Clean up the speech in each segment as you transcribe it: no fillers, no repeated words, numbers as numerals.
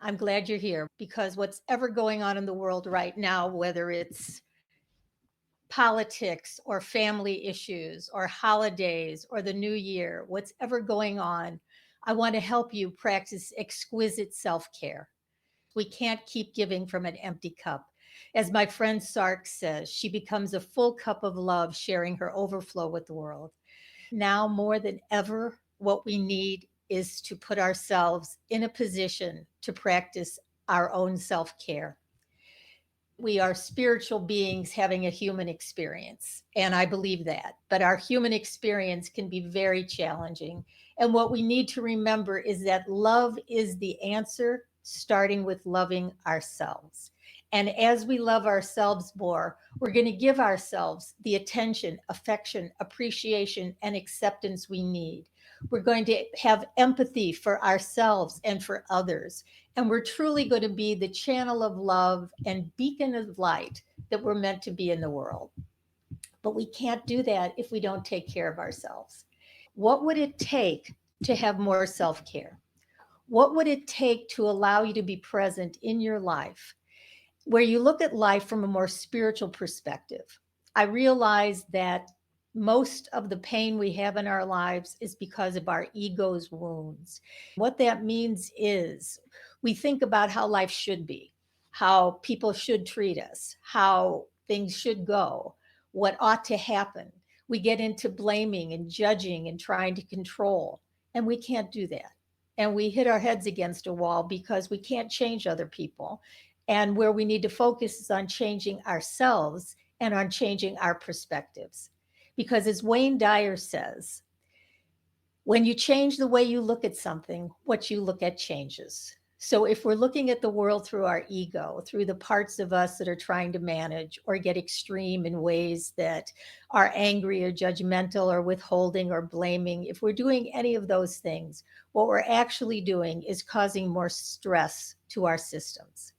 I'm glad you're here because what's ever going on in the world right now, whether it's politics or family issues or holidays or the new year, what's ever going on, I want to help you practice exquisite self care. We can't keep giving from an empty cup. As my friend Sark says, she becomes a full cup of love, sharing her overflow with the world. Now more than ever, what we need is to put ourselves in a position to practice our own self care. We are spiritual beings having a human experience, and I believe that. But our human experience can be very challenging. And what we need to remember is that love is the answer, starting with loving ourselves. And as we love ourselves more, we're going to give ourselves the attention, affection, appreciation, and acceptance we need. We're going to have empathy for ourselves and for others. And we're truly going to be the channel of love and beacon of light that we're meant to be in the world. But we can't do that if we don't take care of ourselves. What would it take to have more self care? What would it take to allow you to be present in your life where you look at life from a more spiritual perspective? I realize that most of the pain we have in our lives is because of our ego's wounds. What that means is we think about how life should be, how people should treat us, how things should go, what ought to happen. We get into blaming and judging and trying to control, and we can't do that. And we hit our heads against a wall because we can't change other people. And where we need to focus is on changing ourselves and on changing our perspectives. Because as Wayne Dyer says, when you change the way you look at something, what you look at changes. So if we're looking at the world through our ego, through the parts of us that are trying to manage or get extreme in ways that are angry or judgmental or withholding or blaming, if we're doing any of those things, what we're actually doing is causing more stress to our systems.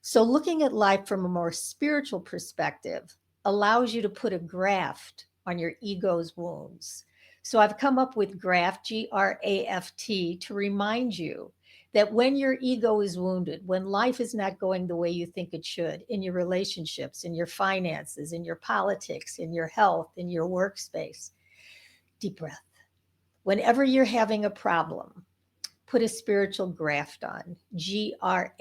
So looking at life from a more spiritual perspective allows you to put a graft on your ego's wounds. So I've come up with graft, GRAFT, to remind you that when your ego is wounded, when life is not going the way you think it should, in your relationships, in your finances, in your politics, in your health, in your workspace, deep breath. Whenever you're having a problem, put a spiritual graft on, GRAFT.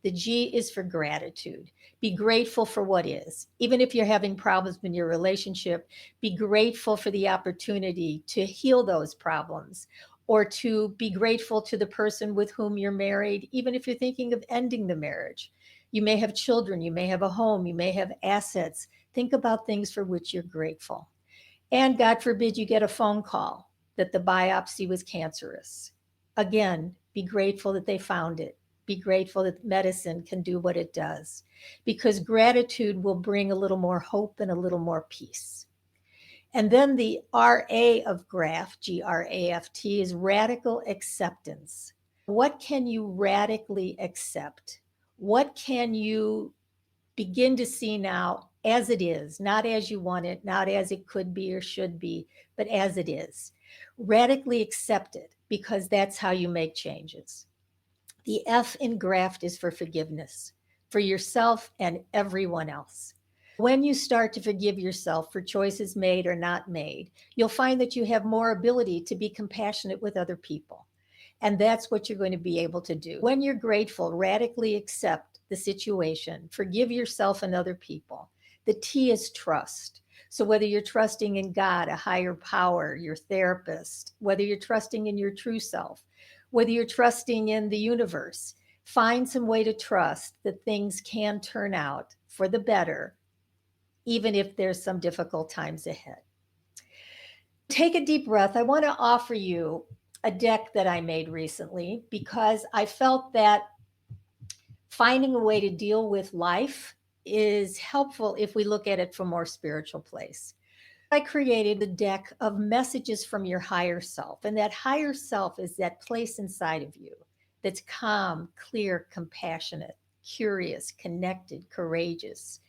The G is for gratitude. Be grateful for what is. Even if you're having problems in your relationship, be grateful for the opportunity to heal those problems or to be grateful to the person with whom you're married, even if you're thinking of ending the marriage. You may have children, you may have a home, you may have assets. Think about things for which you're grateful. And God forbid you get a phone call that the biopsy was cancerous. Again, be grateful that they found it. Be grateful that medicine can do what it does, because gratitude will bring a little more hope and a little more peace. And then the RA of graft, GRAFT, is radical acceptance. What can you radically accept? What can you begin to see now as it is, not as you want it, not as it could be or should be, but as it is? Radically accept it, because that's how you make changes. The F in graft is for forgiveness, for yourself and everyone else. When you start to forgive yourself for choices made or not made, you'll find that you have more ability to be compassionate with other people. And that's what you're going to be able to do. When you're grateful, radically accept the situation, forgive yourself and other people. The T is trust. So whether you're trusting in God, a higher power, your therapist, whether you're trusting in your true self, whether you're trusting in the universe, find some way to trust that things can turn out for the better, even if there's some difficult times ahead. Take a deep breath. I want to offer you a deck that I made recently because I felt that finding a way to deal with life is helpful if we look at it from a more spiritual place. I created a deck of messages from your higher self. And that higher self is that place inside of you that's calm, clear, compassionate, curious, connected, courageous,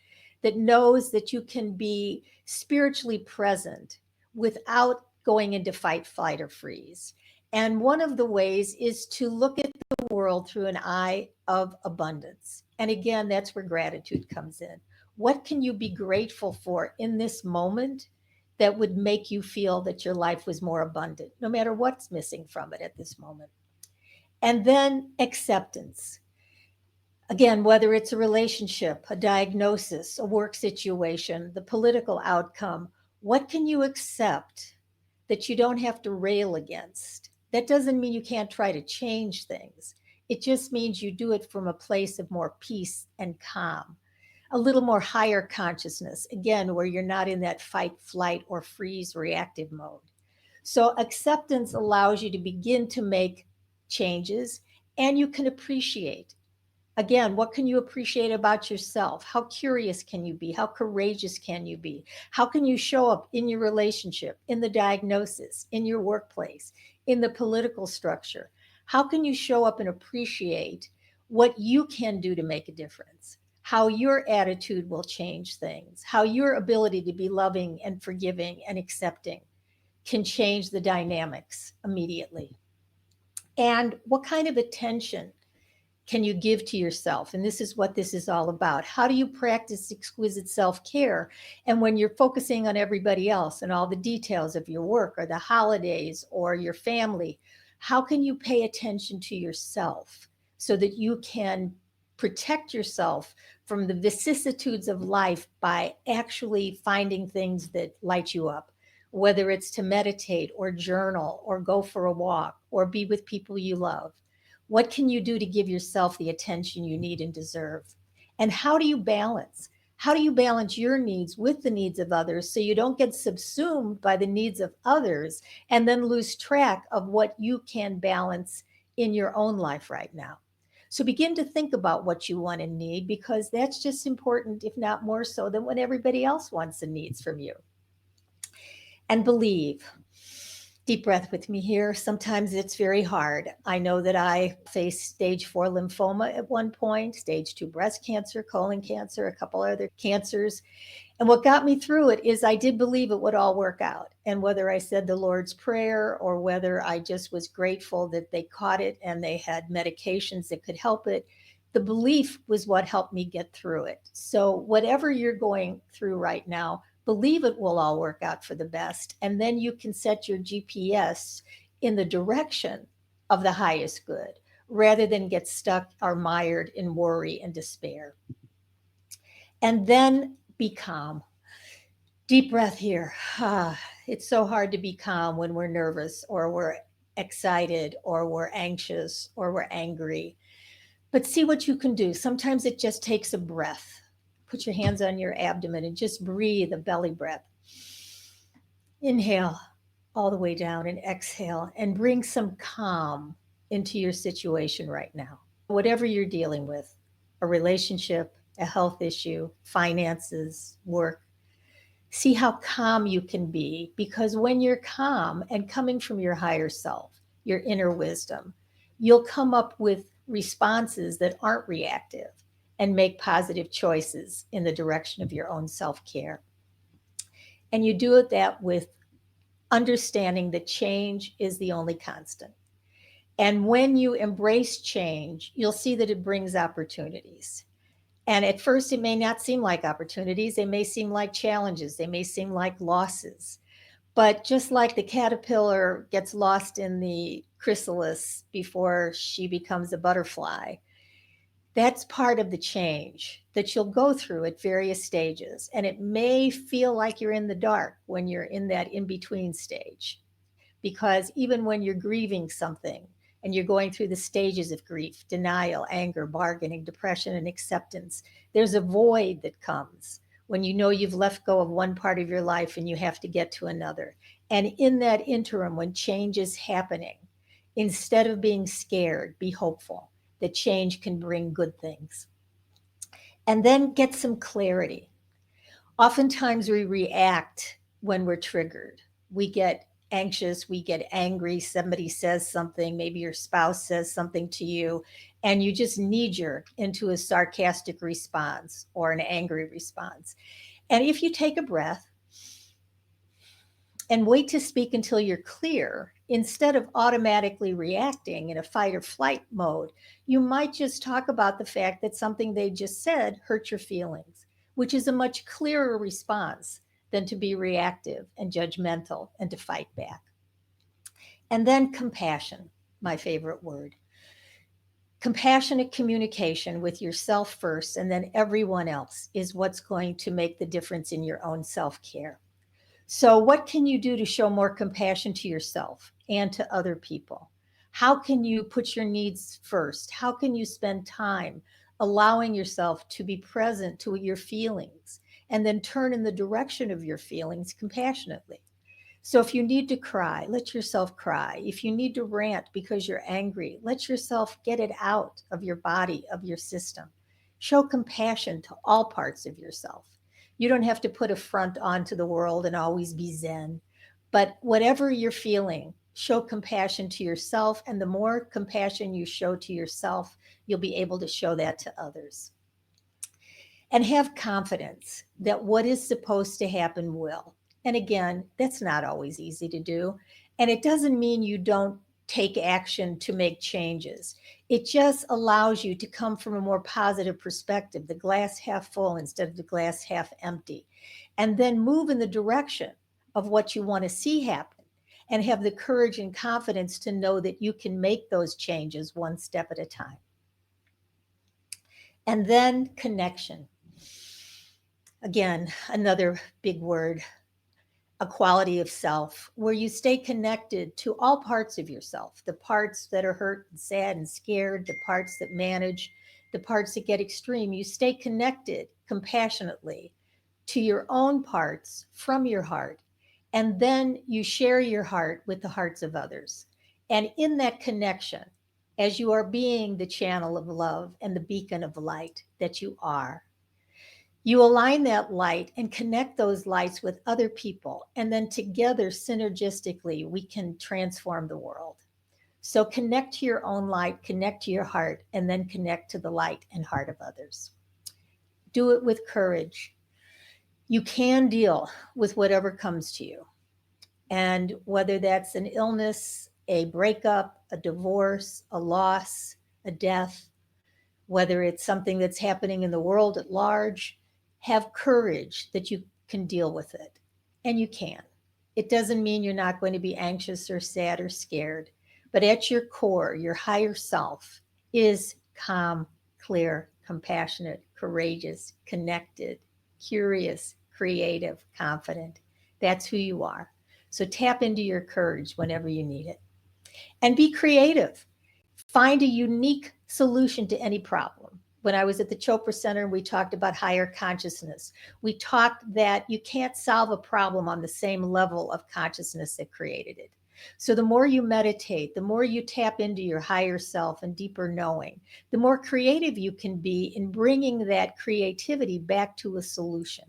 that knows that you can be spiritually present without going into fight, flight, or freeze. And one of the ways is to look at the world world through an eye of abundance. And again, that's where gratitude comes in. What can you be grateful for in this moment that would make you feel that your life was more abundant, no matter what's missing from it at this moment? And then acceptance. Again, whether it's a relationship, a diagnosis, a work situation, the political outcome, what can you accept that you don't have to rail against? That doesn't mean you can't try to change things. It just means you do it from a place of more peace and calm, a little more higher consciousness, again, where you're not in that fight, flight, or freeze reactive mode. So acceptance allows you to begin to make changes, and you can appreciate. Again, what can you appreciate about yourself? How curious can you be? How courageous can you be? How can you show up in your relationship, in the diagnosis, in your workplace, in the political structure? How can you show up and appreciate what you can do to make a difference? How your attitude will change things, how your ability to be loving and forgiving and accepting can change the dynamics immediately. And what kind of attention can you give to yourself? And this is what this is all about. How do you practice exquisite self-care? And when you're focusing on everybody else and all the details of your work or the holidays or your family, how can you pay attention to yourself so that you can protect yourself from the vicissitudes of life by actually finding things that light you up, whether it's to meditate or journal or go for a walk or be with people you love? What can you do to give yourself the attention you need and deserve? And how do you balance? How do you balance your needs with the needs of others so you don't get subsumed by the needs of others and then lose track of what you can balance in your own life right now? So begin to think about what you want and need, because that's just important, if not more so, than what everybody else wants and needs from you. And believe. Deep breath with me here. Sometimes it's very hard. I know that I faced stage 4 lymphoma at one point, stage 2 breast cancer, colon cancer, a couple other cancers. And what got me through it is I did believe it would all work out. And whether I said the Lord's Prayer or whether I just was grateful that they caught it and they had medications that could help it, the belief was what helped me get through it. So whatever you're going through right now, believe it will all work out for the best. And then you can set your GPS in the direction of the highest good rather than get stuck or mired in worry and despair. And then be calm. Deep breath here. It's so hard to be calm when we're nervous or we're excited or we're anxious or we're angry. But see what you can do. Sometimes it just takes a breath. Put your hands on your abdomen and just breathe a belly breath. Inhale all the way down and exhale and bring some calm into your situation right now. Whatever you're dealing with, a relationship, a health issue, finances, work, see how calm you can be, because when you're calm and coming from your higher self, your inner wisdom, you'll come up with responses that aren't reactive and make positive choices in the direction of your own self-care. And you do it that with understanding that change is the only constant. And when you embrace change, you'll see that it brings opportunities. And at first, it may not seem like opportunities. They may seem like challenges. They may seem like losses. But just like the caterpillar gets lost in the chrysalis before she becomes a butterfly, that's part of the change that you'll go through at various stages. And it may feel like you're in the dark when you're in that in-between stage, because even when you're grieving something and you're going through the stages of grief, denial, anger, bargaining, depression, and acceptance, there's a void that comes when you know you've let go of one part of your life and you have to get to another. And in that interim, when change is happening, instead of being scared, be hopeful that change can bring good things. And then get some clarity. Oftentimes we react when we're triggered. We get anxious, we get angry, somebody says something, maybe your spouse says something to you, and you just knee-jerk into a sarcastic response or an angry response. And if you take a breath and wait to speak until you're clear, instead of automatically reacting in a fight or flight mode, you might just talk about the fact that something they just said hurt your feelings, which is a much clearer response than to be reactive and judgmental and to fight back. And then compassion, my favorite word. Compassionate communication with yourself first and then everyone else is what's going to make the difference in your own self-care. So, what can you do to show more compassion to yourself and to other people? How can you put your needs first? How can you spend time allowing yourself to be present to your feelings and then turn in the direction of your feelings compassionately? So, if you need to cry, let yourself cry. If you need to rant because you're angry, let yourself get it out of your body, of your system. Show compassion to all parts of yourself. You don't have to put a front on to the world and always be zen. But whatever you're feeling, show compassion to yourself. And the more compassion you show to yourself, you'll be able to show that to others. And have confidence that what is supposed to happen will. And again, that's not always easy to do. And it doesn't mean you don't take action to make changes. It just allows you to come from a more positive perspective, the glass half full instead of the glass half empty, and then move in the direction of what you want to see happen and have the courage and confidence to know that you can make those changes one step at a time. And then connection. Again, another big word, a quality of self, where you stay connected to all parts of yourself, the parts that are hurt and sad and scared, the parts that manage, the parts that get extreme. You stay connected compassionately to your own parts from your heart. And then you share your heart with the hearts of others. And in that connection, as you are being the channel of love and the beacon of light that you are, you align that light and connect those lights with other people. And then together, synergistically, we can transform the world. So connect to your own light, connect to your heart, and then connect to the light and heart of others. Do it with courage. You can deal with whatever comes to you. And whether that's an illness, a breakup, a divorce, a loss, a death, whether it's something that's happening in the world at large, have courage that you can deal with it. And you can. It doesn't mean you're not going to be anxious or sad or scared, but at your core, your higher self is calm, clear, compassionate, courageous, connected, curious, creative, confident. That's who you are. So tap into your courage whenever you need it. And be creative. Find a unique solution to any problem. When I was at the Chopra Center, we talked about higher consciousness. We talked that you can't solve a problem on the same level of consciousness that created it. So the more you meditate, the more you tap into your higher self and deeper knowing, the more creative you can be in bringing that creativity back to a solution.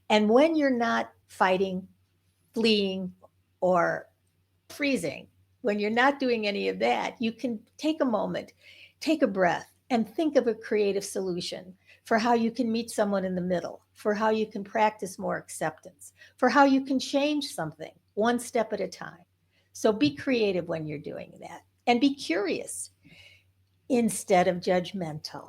And when you're not fighting, fleeing, or freezing, when you're not doing any of that, you can take a moment, take a breath, and think of a creative solution for how you can meet someone in the middle, for how you can practice more acceptance, for how you can change something one step at a time. So be creative when you're doing that and be curious instead of judgmental.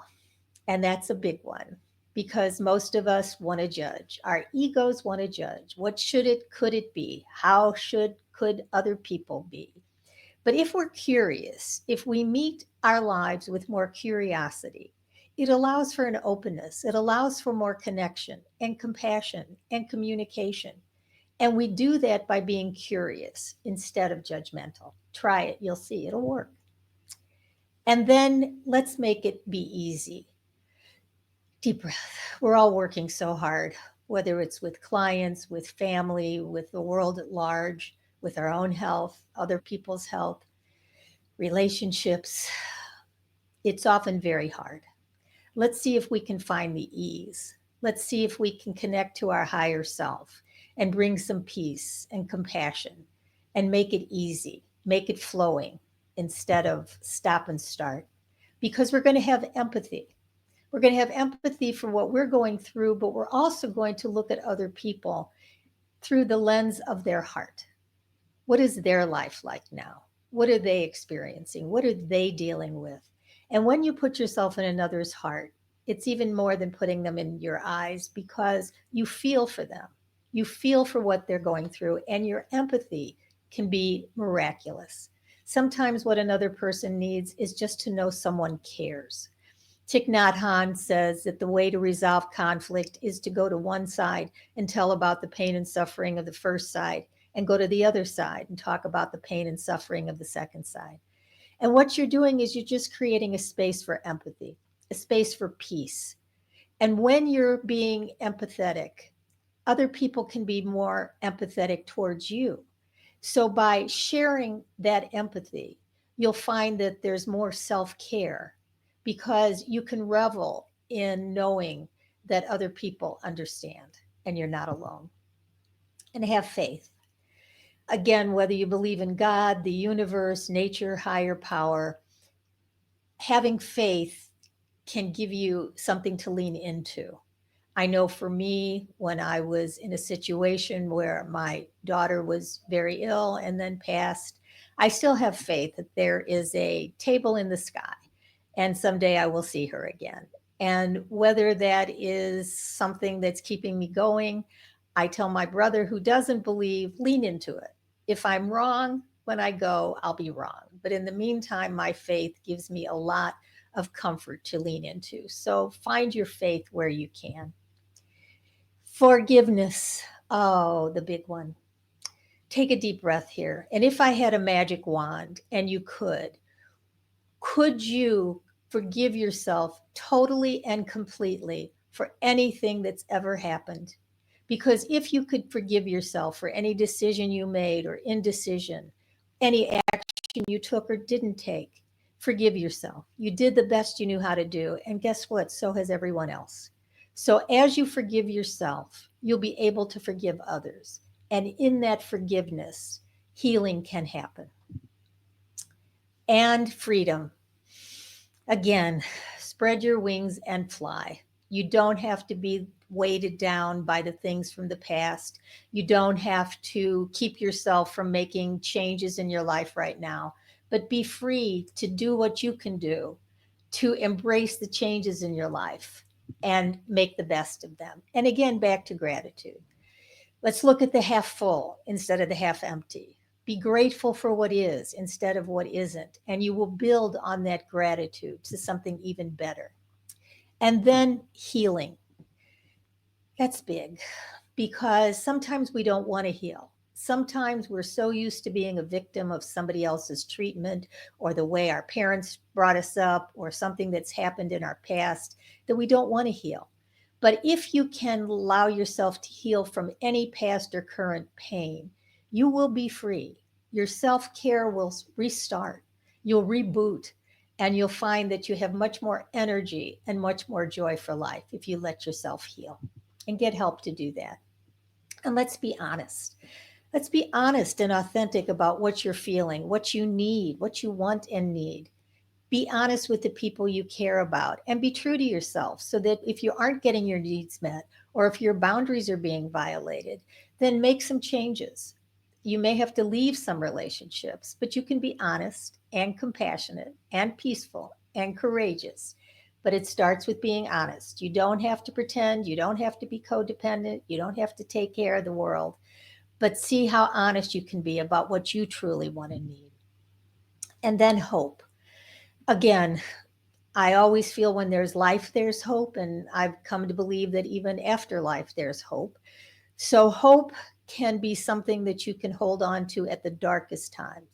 And that's a big one because most of us want to judge. Our egos want to judge. What should it, could it be? How could other people be? But if we're curious, if we meet our lives with more curiosity, it allows for an openness. It allows for more connection and compassion and communication. And we do that by being curious instead of judgmental. Try it, you'll see it'll work. And then let's make it be easy. Deep breath. We're all working so hard, whether it's with clients, with family, with the world at large, with our own health, other people's health, relationships. It's often very hard. Let's see if we can find the ease. Let's see if we can connect to our higher self and bring some peace and compassion and make it easy, make it flowing instead of stop and start. Because we're going to have empathy. We're going to have empathy for what we're going through, but we're also going to look at other people through the lens of their heart. What is their life like now? What are they experiencing? What are they dealing with? And when you put yourself in another's heart, it's even more than putting them in your eyes, because you feel for them. You feel for what they're going through, and your empathy can be miraculous. Sometimes what another person needs is just to know someone cares. Thich Nhat Hanh says that the way to resolve conflict is to go to one side and tell about the pain and suffering of the first side, and go to the other side and talk about the pain and suffering of the second side. And what you're doing is you're just creating a space for empathy, a space for peace. And when you're being empathetic, other people can be more empathetic towards you. So by sharing that empathy, you'll find that there's more self care, because you can revel in knowing that other people understand and you're not alone. And have faith. Again, whether you believe in God, the universe, nature, higher power, having faith can give you something to lean into. I know for me, when I was in a situation where my daughter was very ill and then passed, I still have faith that there is a table in the sky and someday I will see her again. And whether that is something that's keeping me going, I tell my brother who doesn't believe, lean into it. If I'm wrong, when I go, I'll be wrong. But in the meantime, my faith gives me a lot of comfort to lean into. So find your faith where you can. Forgiveness. Oh, the big one. Take a deep breath here. And if I had a magic wand and you could you forgive yourself totally and completely for anything that's ever happened? Because if you could forgive yourself for any decision you made or indecision, any action you took or didn't take, forgive yourself. You did the best you knew how to do. And guess what? So has everyone else. So as you forgive yourself, you'll be able to forgive others. And in that forgiveness, healing can happen. And freedom. Again, spread your wings and fly. You don't have to be weighted down by the things from the past. You don't have to keep yourself from making changes in your life right now, but be free to do what you can do to embrace the changes in your life and make the best of them. And again, back to gratitude. Let's look at the half full instead of the half empty. Be grateful for what is instead of what isn't, and you will build on that gratitude to something even better. And then healing. That's big, because sometimes we don't want to heal. Sometimes we're so used to being a victim of somebody else's treatment or the way our parents brought us up or something that's happened in our past that we don't want to heal. But if you can allow yourself to heal from any past or current pain, you will be free. Your self care will restart, you'll reboot, and you'll find that you have much more energy and much more joy for life if you let yourself heal and get help to do that. And let's be honest. Let's be honest and authentic about what you're feeling, what you need, what you want and need. Be honest with the people you care about and be true to yourself, so that if you aren't getting your needs met or if your boundaries are being violated, then make some changes. You may have to leave some relationships, but you can be honest and compassionate and peaceful and courageous. But it starts with being honest. You don't have to pretend, you don't have to be codependent, you don't have to take care of the world, but see how honest you can be about what you truly want and need. And then hope. Again, I always feel when there's life, there's hope. And I've come to believe that even after life, there's hope. So hope can be something that you can hold on to at the darkest times.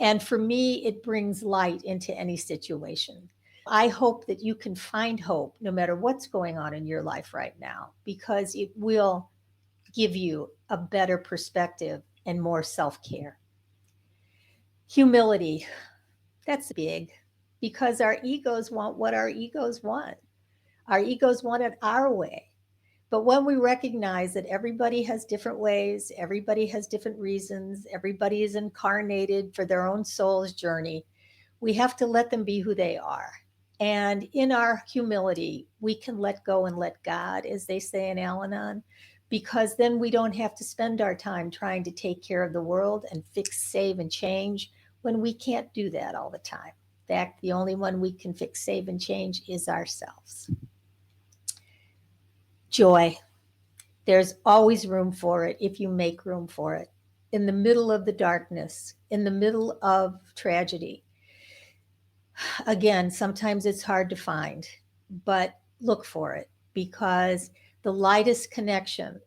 And for me, it brings light into any situation. I hope that you can find hope no matter what's going on in your life right now, because it will give you a better perspective and more self care. Humility, that's big, because our egos want what our egos want. Our egos want it our way. But when we recognize that everybody has different ways, everybody has different reasons, everybody is incarnated for their own soul's journey, we have to let them be who they are. And in our humility, we can let go and let God, as they say in Al Anon. because then we don't have to spend our time trying to take care of the world and fix, save, and change when we can't do that all the time. In fact, the only one we can fix, save, and change is ourselves. Joy. There's always room for it if you make room for it. In the middle of the darkness, in the middle of tragedy. Again, sometimes it's hard to find, but look for it, because the lightest connection,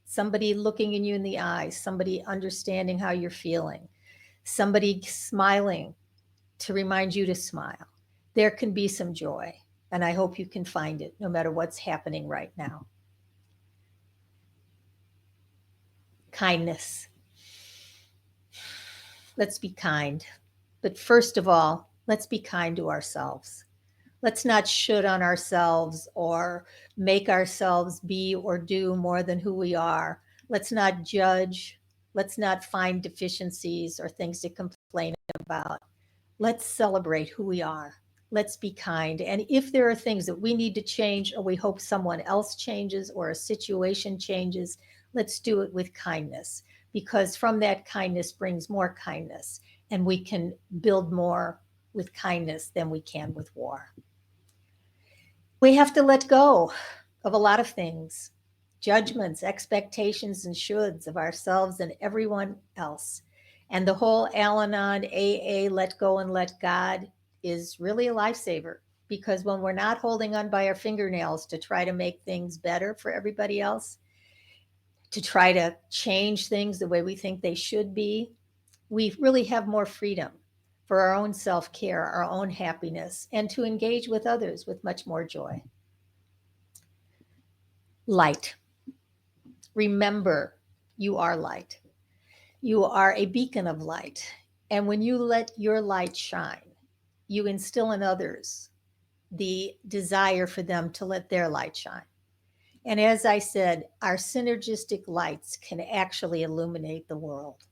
somebody looking in you in the eyes, somebody understanding how you're feeling, somebody smiling to remind you to smile, there can be some joy. And I hope you can find it no matter what's happening right now. Kindness. Let's be kind. But first of all, let's be kind to ourselves. Let's not should on ourselves or make ourselves be or do more than who we are. Let's not judge. Let's not find deficiencies or things to complain about. Let's celebrate who we are. Let's be kind. And if there are things that we need to change, or we hope someone else changes, or a situation changes, let's do it with kindness, because from that kindness brings more kindness, and we can build more with kindness than we can with war. We have to let go of a lot of things, judgments, expectations, and shoulds of ourselves and everyone else. And the whole Al-Anon AA, let go and let God, is really a lifesaver, because when we're not holding on by our fingernails to try to make things better for everybody else, to try to change things the way we think they should be, we really have more freedom for our own self-care, our own happiness, and to engage with others with much more joy. Light. Remember, you are light. You are a beacon of light. And when you let your light shine, you instill in others the desire for them to let their light shine. And as I said, our synergistic lights can actually illuminate the world.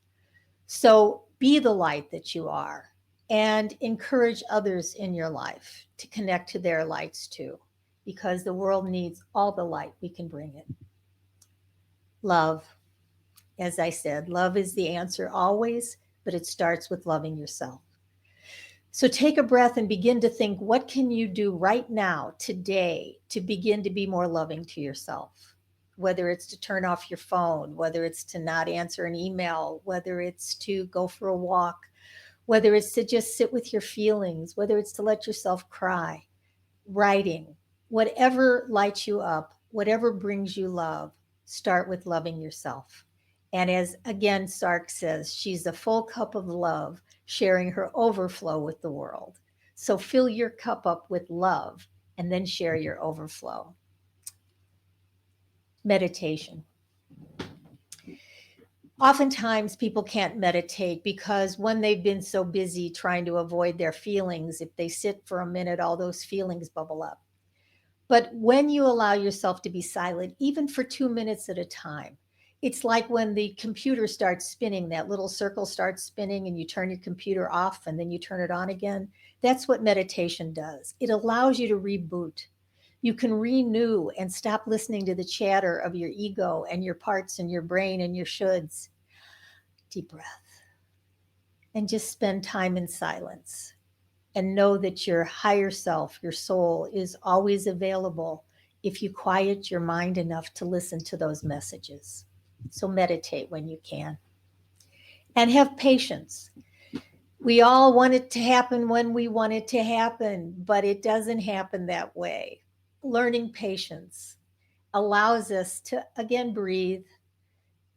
So be the light that you are, and encourage others in your life to connect to their lights too, because the world needs all the light we can bring it. Love. As I said, love is the answer always, but it starts with loving yourself. So take a breath and begin to think, what can you do right now, today, to begin to be more loving to yourself? Whether it's to turn off your phone, whether it's to not answer an email, whether it's to go for a walk, whether it's to just sit with your feelings, whether it's to let yourself cry, writing, whatever lights you up, whatever brings you love, start with loving yourself. And as again, Sark says, she's a full cup of love, sharing her overflow with the world. So fill your cup up with love and then share your overflow. Meditation. Oftentimes people can't meditate because when they've been so busy trying to avoid their feelings, if they sit for a minute, all those feelings bubble up. But when you allow yourself to be silent, even for 2 minutes at a time, it's like when the computer starts spinning, that little circle starts spinning and you turn your computer off and then you turn it on again. That's what meditation does. It allows you to reboot. You can renew and stop listening to the chatter of your ego and your parts and your brain and your shoulds. Deep breath. And just spend time in silence. And know that your higher self, your soul, is always available if you quiet your mind enough to listen to those messages. So meditate when you can. And have patience. We all want it to happen when we want it to happen, but it doesn't happen that way. Learning patience allows us to, again, breathe,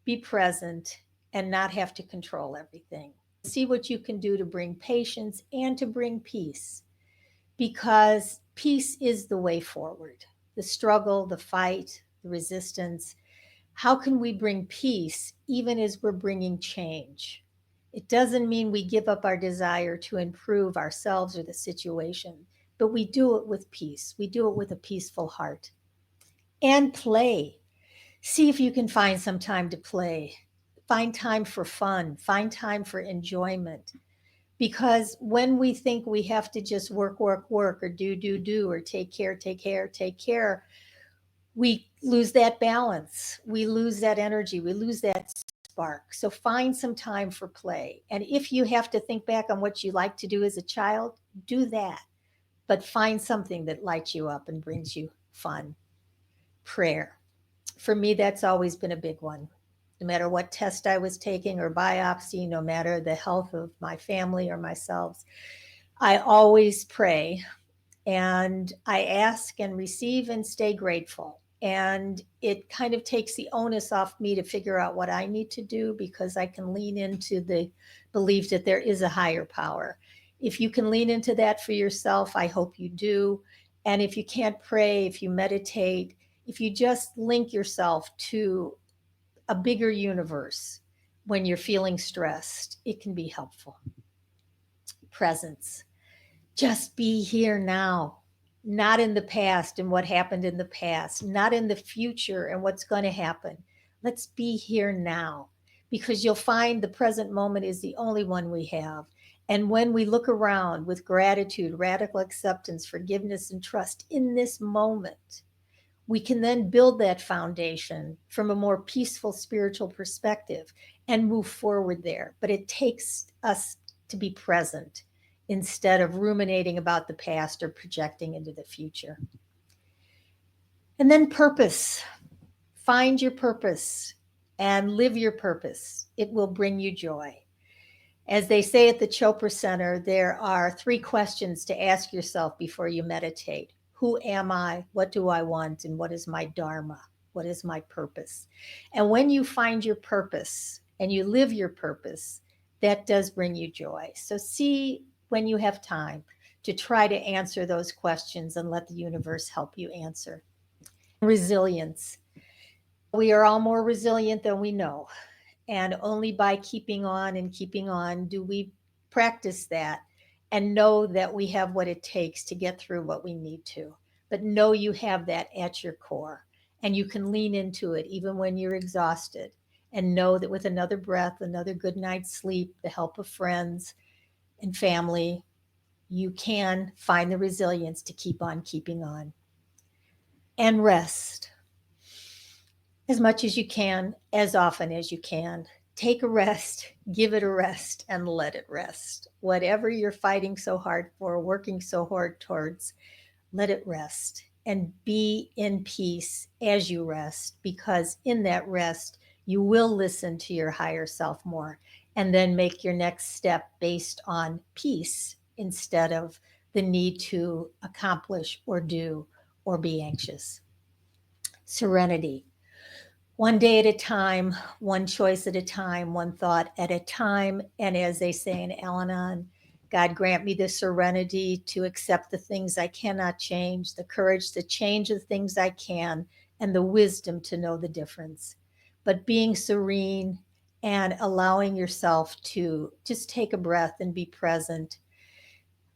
be present, and not have to control everything. See what you can do to bring patience and to bring peace, because peace is the way forward. The struggle, the fight, the resistance. How can we bring peace even as we're bringing change? It doesn't mean we give up our desire to improve ourselves or the situation, but we do it with peace. We do it with a peaceful heart. And play. See if you can find some time to play. Find time for fun. Find time for enjoyment. Because when we think we have to just work, or do, or take care, we lose that balance, we lose that energy, we lose that spark. So find some time for play. And if you have to think back on what you like to do as a child, do that. But find something that lights you up and brings you fun. Prayer. For me, that's always been a big one. No matter what test I was taking or biopsy, no matter the health of my family or myself, I always pray and I ask and receive and stay grateful. And it kind of takes the onus off me to figure out what I need to do because I can lean into the belief that there is a higher power. If you can lean into that for yourself, I hope you do. And if you can't pray, if you meditate, if you just link yourself to a bigger universe when you're feeling stressed, it can be helpful. Presence. Just be here now, not in the past and what happened in the past, not in the future and what's going to happen. Let's be here now because you'll find the present moment is the only one we have. And when we look around with gratitude, radical acceptance, forgiveness, and trust in this moment, we can then build that foundation from a more peaceful spiritual perspective and move forward there. But it takes us to be present instead of ruminating about the past or projecting into the future. And then purpose. Find your purpose and live your purpose. It will bring you joy. As they say at the Chopra Center, there are 3 questions to ask yourself before you meditate. Who am I? What do I want? And what is my dharma? What is my purpose? And when you find your purpose and you live your purpose, that does bring you joy. So see when you have time to try to answer those questions and let the universe help you answer. Resilience. We are all more resilient than we know. And only by keeping on and keeping on do we practice that and know that we have what it takes to get through what we need to. But know you have that at your core and you can lean into it even when you're exhausted. And know that with another breath, another good night's sleep, the help of friends and family, you can find the resilience to keep on keeping on. And rest as much as you can, as often as you can. Take a rest, give it a rest, and let it rest. Whatever you're fighting so hard for, working so hard towards, let it rest and be in peace as you rest, because in that rest, you will listen to your higher self more and then make your next step based on peace instead of the need to accomplish or do or be anxious. Serenity. One day at a time, one choice at a time, one thought at a time. And as they say in Al Anon, God grant me the serenity to accept the things I cannot change, the courage to change the things I can, and the wisdom to know the difference. But being serene and allowing yourself to just take a breath and be present,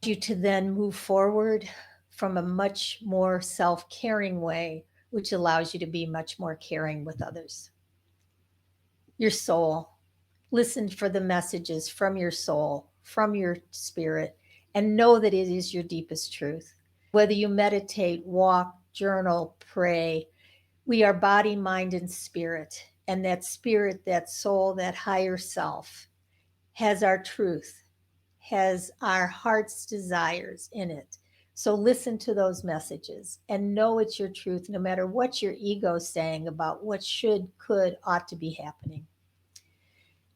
you to then move forward from a much more self-caring way, which allows you to be much more caring with others. Your soul. Listen for the messages from your soul, from your spirit, and know that it is your deepest truth. Whether you meditate, walk, journal, pray, we are body, mind, and spirit. And that spirit, that soul, that higher self has our truth, has our heart's desires in it. So listen to those messages and know it's your truth, no matter what your ego's saying about what should, could, ought to be happening.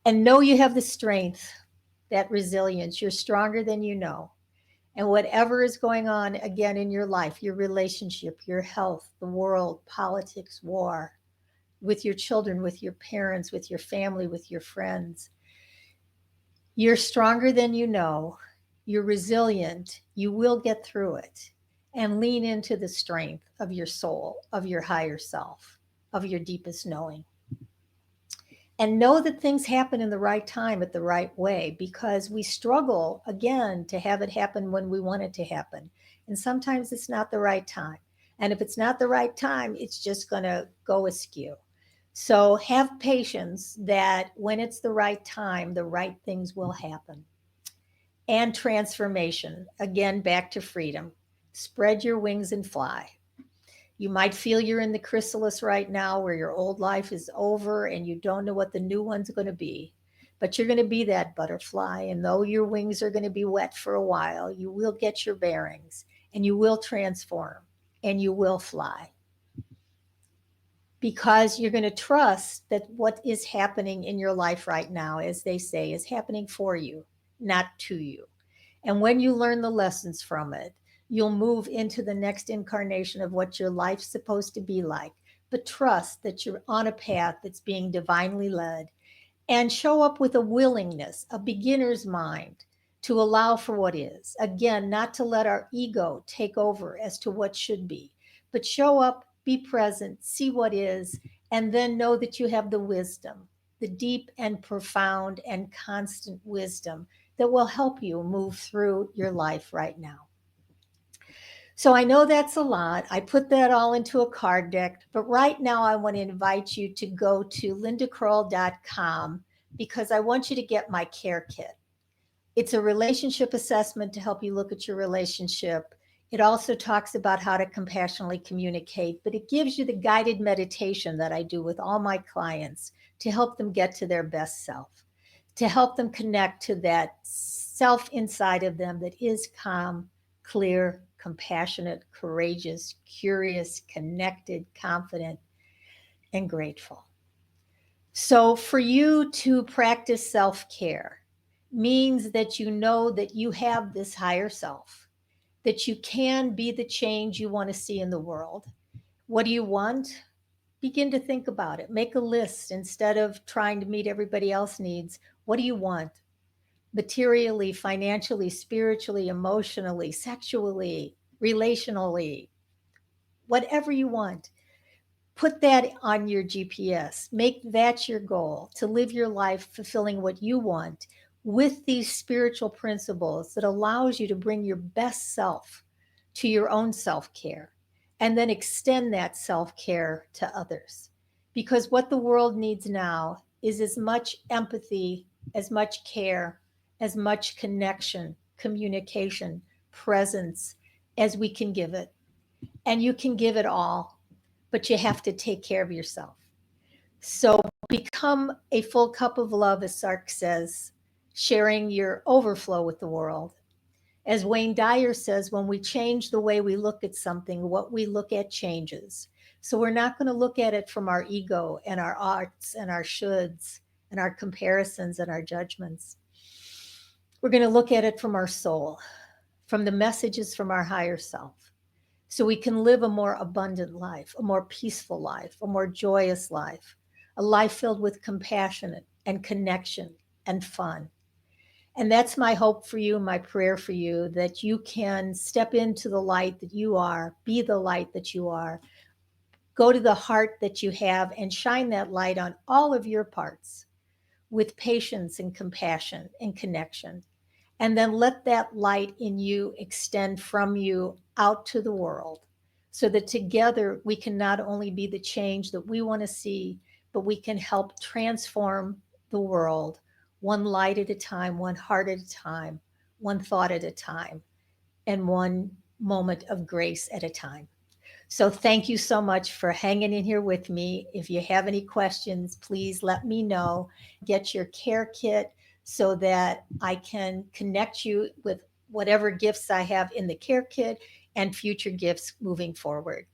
And know you have the strength, that resilience. You're stronger than you know. And whatever is going on again in your life, your relationship, your health, the world, politics, war, with your children, with your parents, with your family, with your friends, you're stronger than you know. You're resilient. You will get through it. And lean into the strength of your soul, of your higher self, of your deepest knowing. And know that things happen in the right time, at the right way, because we struggle, again, to have it happen when we want it to happen. And sometimes it's not the right time. And if it's not the right time, it's just going to go askew. So have patience that when it's the right time, the right things will happen. And transformation, again, back to freedom. Spread your wings and fly. You might feel you're in the chrysalis right now where your old life is over and you don't know what the new one's going to be. But you're going to be that butterfly. And though your wings are going to be wet for a while, you will get your bearings and you will transform and you will fly. Because you're going to trust that what is happening in your life right now, as they say, is happening for you, not to you. And when you learn the lessons from it, you'll move into the next incarnation of what your life's supposed to be like. But trust that you're on a path that's being divinely led, and show up with a willingness, a beginner's mind to allow for what is. Again, not to let our ego take over as to what should be, but show up, be present, see what is, and then know that you have the wisdom, the deep and profound and constant wisdom that will help you move through your life right now. So I know that's a lot. I put that all into a card deck, but right now I want to invite you to go to lindakroll.com because I want you to get my care kit. It's a relationship assessment to help you look at your relationship. It also talks about how to compassionately communicate, but it gives you the guided meditation that I do with all my clients to help them get to their best self, to help them connect to that self inside of them that is calm, clear, compassionate, courageous, curious, connected, confident, and grateful. So, for you to practice self care means that you know that you have this higher self, that you can be the change you want to see in the world. What do you want? Begin to think about it. Make a list instead of trying to meet everybody else's needs. What do you want? Materially, financially, spiritually, emotionally, sexually, relationally, whatever you want. Put that on your GPS. Make that your goal to live your life fulfilling what you want with these spiritual principles that allows you to bring your best self to your own self-care and then extend that self-care to others. Because what the world needs now is as much empathy, as much care, as much connection, communication, presence as we can give it. And you can give it all, but you have to take care of yourself. So become a full cup of love, as Sark says, sharing your overflow with the world. As Wayne Dyer says, when we change the way we look at something, what we look at changes. So we're not going to look at it from our ego and our oughts and our shoulds and our comparisons and our judgments. We're going to look at it from our soul, from the messages from our higher self, so we can live a more abundant life, a more peaceful life, a more joyous life, a life filled with compassion and connection and fun. And that's my hope for you, my prayer for you, that you can step into the light that you are, be the light that you are, go to the heart that you have and shine that light on all of your parts with patience and compassion and connection. And then let that light in you extend from you out to the world so that together we can not only be the change that we want to see, but we can help transform the world one light at a time, one heart at a time, one thought at a time, and one moment of grace at a time. So thank you so much for hanging in here with me. If you have any questions, please let me know. Get your care kit so that I can connect you with whatever gifts I have in the care kit and future gifts moving forward.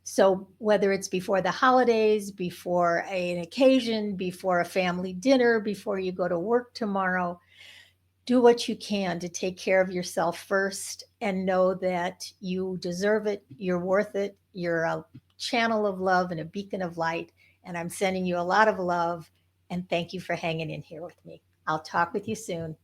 So whether it's before the holidays, before an occasion, before a family dinner, before you go to work tomorrow, do what you can to take care of yourself first and know that you deserve it. You're worth it. You're a channel of love and a beacon of light. And I'm sending you a lot of love. And thank you for hanging in here with me. I'll talk with you soon.